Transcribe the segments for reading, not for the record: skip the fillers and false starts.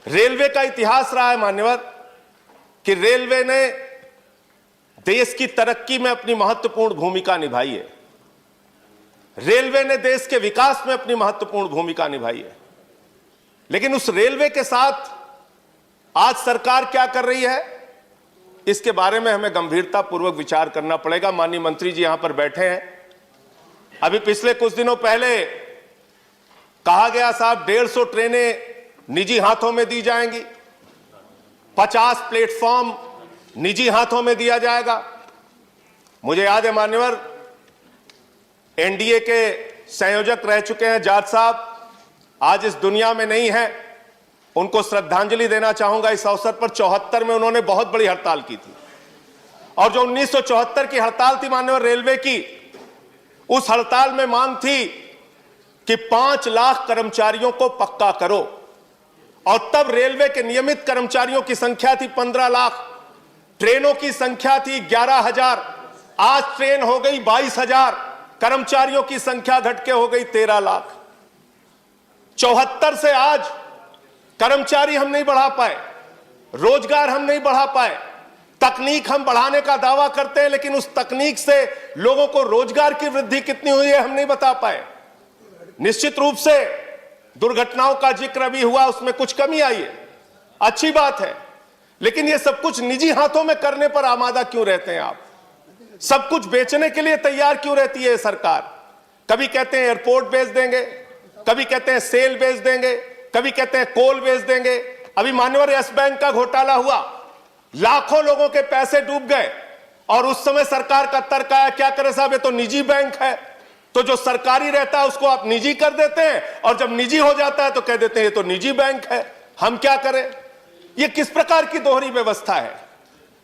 Railway का इतिहास रहा है मान्यवर कि रेलवे ने देश की तरक्की में अपनी महत्वपूर्ण भूमिका निभाई है। रेलवे ने देश के विकास में अपनी महत्वपूर्ण भूमिका निभाई है। लेकिन उस रेलवे के साथ आज सरकार क्या कर रही है, इसके बारे में हमें गंभीरतापूर्वक विचार करना पड़ेगा। माननीय मंत्री जी यहां पर बैठे हैं। अभी पिछले कुछ दिनों पहले कहा गया साहब 150 ट्रेनें निजी हाथों में दी जाएंगी, 50 प्लेटफॉर्म निजी हाथों में दिया जाएगा। मुझे याद है मान्यवर, एनडीए के संयोजक रह चुके हैं जाट साहब, आज इस दुनिया में नहीं है। उनको श्रद्धांजलि देना चाहूंगा इस अवसर पर। 74 में उन्होंने बहुत बड़ी हड़ताल की थी, और जो 1974 की हड़ताल थी मान्यवर रेलवे की, उस हड़ताल में मांग थी कि 5 लाख कर्मचारियों को पक्का करो। और तब रेलवे के नियमित कर्मचारियों की संख्या थी 15 लाख, ट्रेनों की संख्या थी 11,000। आज ट्रेन हो गई 22,000, कर्मचारियों की संख्या घट के हो गई 13 लाख। 74 से आज कर्मचारी हम नहीं बढ़ा पाए, रोजगार हम नहीं बढ़ा पाए। तकनीक हम बढ़ाने का दावा करते हैं, लेकिन उस तकनीक से लोगों को रोजगार की वृद्धि कितनी हुई है हम नहीं बता पाए। निश्चित रूप से दुर्घटनाओं का जिक्र अभी हुआ, उसमें कुछ कमी आई है, अच्छी बात है। लेकिन ये सब कुछ निजी हाथों में करने पर आमादा क्यों रहते हैं आप? सब कुछ बेचने के लिए तैयार क्यों रहती है सरकार? कभी कहते हैं एयरपोर्ट बेच देंगे, कभी कहते हैं सेल बेच देंगे, कभी कहते हैं कोल बेच देंगे। अभी मान्यवर यस बैंक का घोटाला हुआ, लाखों लोगों के पैसे डूब गए, और उस समय सरकार का तर्क आया क्या करें साहब, ये तो निजी बैंक है। तो जो सरकारी रहता है उसको आप निजी कर देते हैं, और जब निजी हो जाता है तो कह देते हैं ये तो निजी बैंक है, हम क्या करें? ये किस प्रकार की दोहरी व्यवस्था है?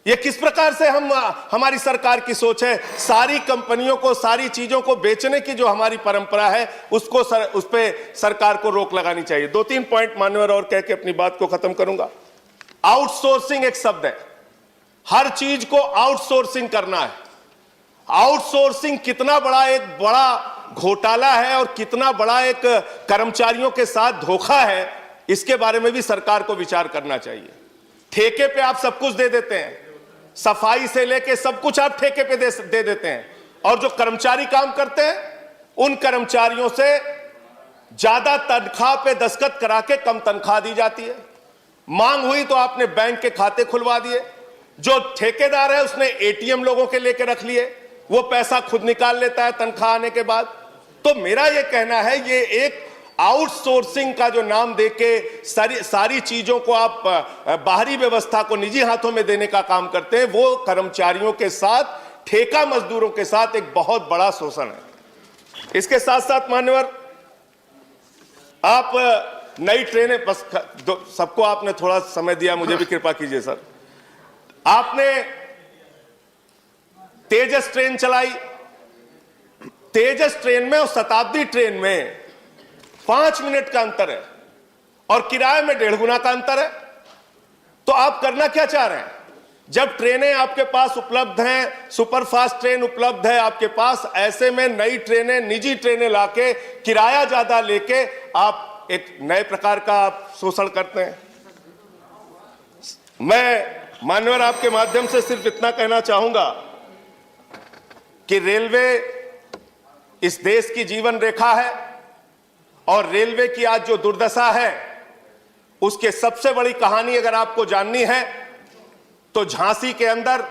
ये किस प्रकार से हमारी सरकार की सोच है? सारी कंपनियों को, सारी चीजों को बेचने की जो हमारी परंपरा है, उस पे सरकार को रोक लगानी चाहिए। 2-3 पॉइंट मान्यवर और कह के अपनी बात को खत्म करूंगा। आउटसोर्सिंग एक शब्द है, हर चीज को आउटसोर्सिंग करना है। आउटसोर्सिंग कितना बड़ा घोटाला है और कितना बड़ा एक कर्मचारियों के साथ धोखा है, इसके बारे में भी सरकार को विचार करना चाहिए। ठेके पे आप सब कुछ दे देते हैं, सफाई से लेके सब कुछ आप ठेके पे दे देते हैं, और जो कर्मचारी काम करते हैं उन कर्मचारियों से ज्यादा तनख्वाह पे दस्तखत करा के कम तनख्वाह दी जाती है। मांग हुई तो आपने बैंक के खाते खुलवा दिए। जो ठेकेदार है उसने एटीएम लोगों के लेके रख लिए, वो पैसा खुद निकाल लेता है तनख्वाह आने के बाद। तो मेरा ये कहना है, ये एक आउटसोर्सिंग का जो नाम देके सारी चीजों को आप बाहरी व्यवस्था को निजी हाथों में देने का काम करते हैं, वो कर्मचारियों के साथ, ठेका मजदूरों के साथ एक बहुत बड़ा शोषण है। इसके साथ साथ मान्यवर, आप नई ट्रेनें, बस सबको आपने थोड़ा समय दिया, मुझे भी कृपा कीजिए सर। आपने तेजस ट्रेन चलाई, तेजस ट्रेन में और शताब्दी ट्रेन में 5 मिनट का अंतर है, और किराए में 1.5 गुना का अंतर है। तो आप करना क्या चाह रहे हैं? जब ट्रेनें आपके पास उपलब्ध हैं, सुपरफास्ट ट्रेन उपलब्ध है आपके पास, ऐसे में नई ट्रेनें, निजी ट्रेनें लाके किराया ज्यादा लेके आप एक नए प्रकार का आप शोषण करते हैं। मैं मान्यवर आपके माध्यम से सिर्फ इतना कहना चाहूंगा कि रेलवे इस देश की जीवन रेखा है, और रेलवे की आज जो दुर्दशा है उसके सबसे बड़ी कहानी अगर आपको जाननी है तो झांसी के अंदर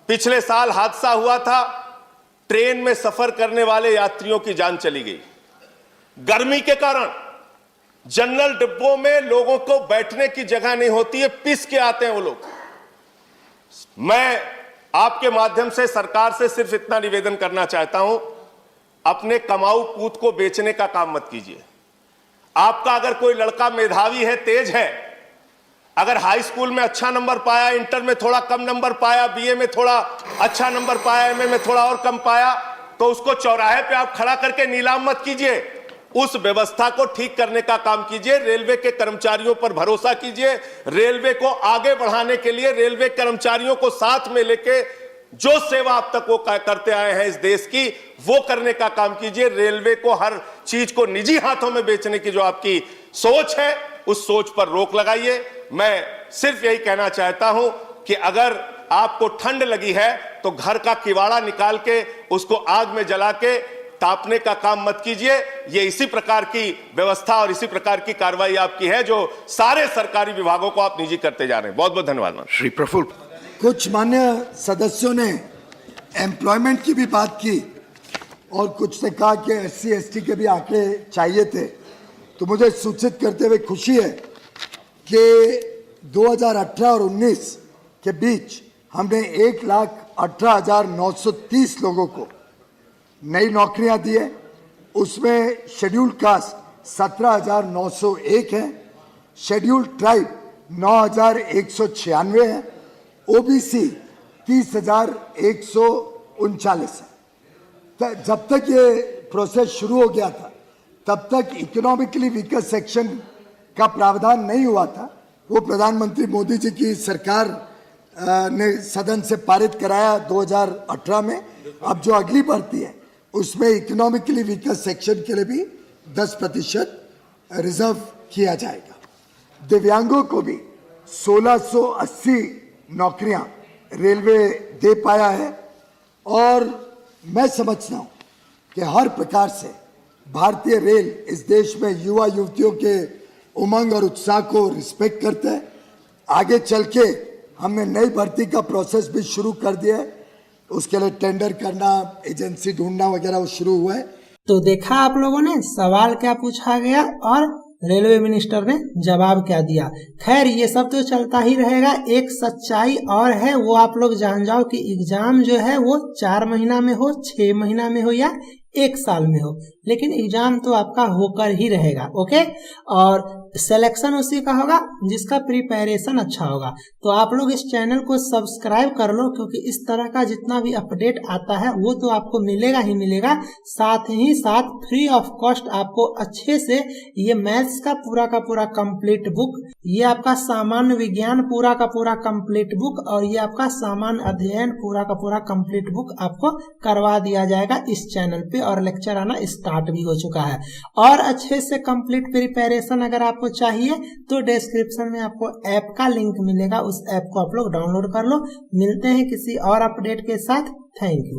पिछले साल हादसा हुआ था। ट्रेन में सफर करने वाले यात्रियों की जान चली गई। गर्मी के कारण जनरल डिब्बों में लोगों को बैठने की जगह नहीं होती है, पिस के आते हैं वो लोग। मैं आपके माध्यम से सरकार से सिर्फ इतना निवेदन करना चाहता हूं, अपने कमाऊ पूत को बेचने का काम मत कीजिए। आपका अगर कोई लड़का मेधावी है, तेज है, अगर हाई स्कूल में अच्छा नंबर पाया, इंटर में थोड़ा कम नंबर पाया, बीए में थोड़ा अच्छा नंबर पाया, एमए में थोड़ा और कम पाया, तो उसको चौराहे पे आप खड़ा करके नीलाम मत कीजिए। उस व्यवस्था को ठीक करने का काम कीजिए। रेलवे के कर्मचारियों पर भरोसा कीजिए। रेलवे को आगे बढ़ाने के लिए रेलवे कर्मचारियों को साथ में लेके जो सेवा अब तक वो करते आए हैं इस देश की, वो करने का काम कीजिए। रेलवे को हर चीज को निजी हाथों में बेचने की जो आपकी सोच है उस सोच पर रोक लगाइए। मैं सिर्फ यही कहना चाहता हूं कि अगर आपको ठंड लगी है तो घर का किवाड़ा निकाल के उसको आग में जला के तापने का काम मत कीजिए। ये इसी प्रकार की व्यवस्था और इसी प्रकार की कार्रवाई आपकी है जो सारे सरकारी विभागों को आप निजी करते जा रहे हैं। बहुत बहुत धन्यवाद। श्री प्रफुल्ल। कुछ मान्य सदस्यों ने एम्प्लॉयमेंट की भी बात की और कुछ ने कहा कि SC ST के भी आंकड़े चाहिए थे, तो मुझे सूचित करते हुए खुशी है कि 2018 और 19 के बीच हमने 1,18,930 लोगों को नई नौकरियां दी है। उसमें शेड्यूल्ड कास्ट 17,901 है, शेड्यूल्ड ट्राइब 9,196 है, OBC 30,139 है। जब तक ये प्रोसेस शुरू हो गया था तब तक इकोनॉमिकली वीकर सेक्शन का प्रावधान नहीं हुआ था। वो प्रधानमंत्री मोदी जी की सरकार ने सदन से पारित कराया 2018 में। अब जो अगली भर्ती है उसमें इकोनॉमिकली वीकर सेक्शन के लिए भी 10% रिजर्व किया जाएगा। दिव्यांगों को भी 1680 नौकरियां रेलवे दे पाया है और मैं समझता हूं कि हर प्रकार से भारतीय रेल इस देश में युवा युवतियों के उमंग और उत्साह को रिस्पेक्ट करता है। आगे चल के हमने नई भर्ती का प्रोसेस भी शुरू कर दिया है। उसके लिए टेंडर करना, एजेंसी ढूंढना वगैरह वो शुरू हुआ है। तो देखा आप लोगों ने सवाल क्या पूछा गया और रेलवे मिनिस्टर ने जवाब क्या दिया। खैर ये सब तो चलता ही रहेगा। एक सच्चाई और है, वो आप लोग जान जाओ कि एग्जाम जो है वो 4 महीना में हो, 6 महीना में हो या 1 साल में हो, लेकिन एग्जाम तो आपका होकर ही रहेगा। ओके, और सिलेक्शन उसी का होगा जिसका प्रिपरेशन अच्छा होगा। तो आप लोग इस चैनल को सब्सक्राइब कर लो, क्योंकि इस तरह का जितना भी अपडेट आता है वो तो आपको मिलेगा ही मिलेगा। साथ ही साथ फ्री ऑफ कॉस्ट आपको अच्छे से ये मैथ्स का पूरा कंप्लीट बुक, ये आपका सामान्य विज्ञान पूरा का पूरा कंप्लीट बुक और ये आपका सामान्य अध्ययन पूरा का पूरा कंप्लीट बुक आपको करवा दिया जाएगा इस चैनल पे, और लेक्चर आना स्टार्ट भी हो चुका है। और अच्छे से कंप्लीट प्रिपरेशन अगर आपको चाहिए तो डिस्क्रिप्शन में आपको ऐप का लिंक मिलेगा, उस ऐप को आप लोग डाउनलोड कर लो। मिलते हैं किसी और अपडेट के साथ। Thank you.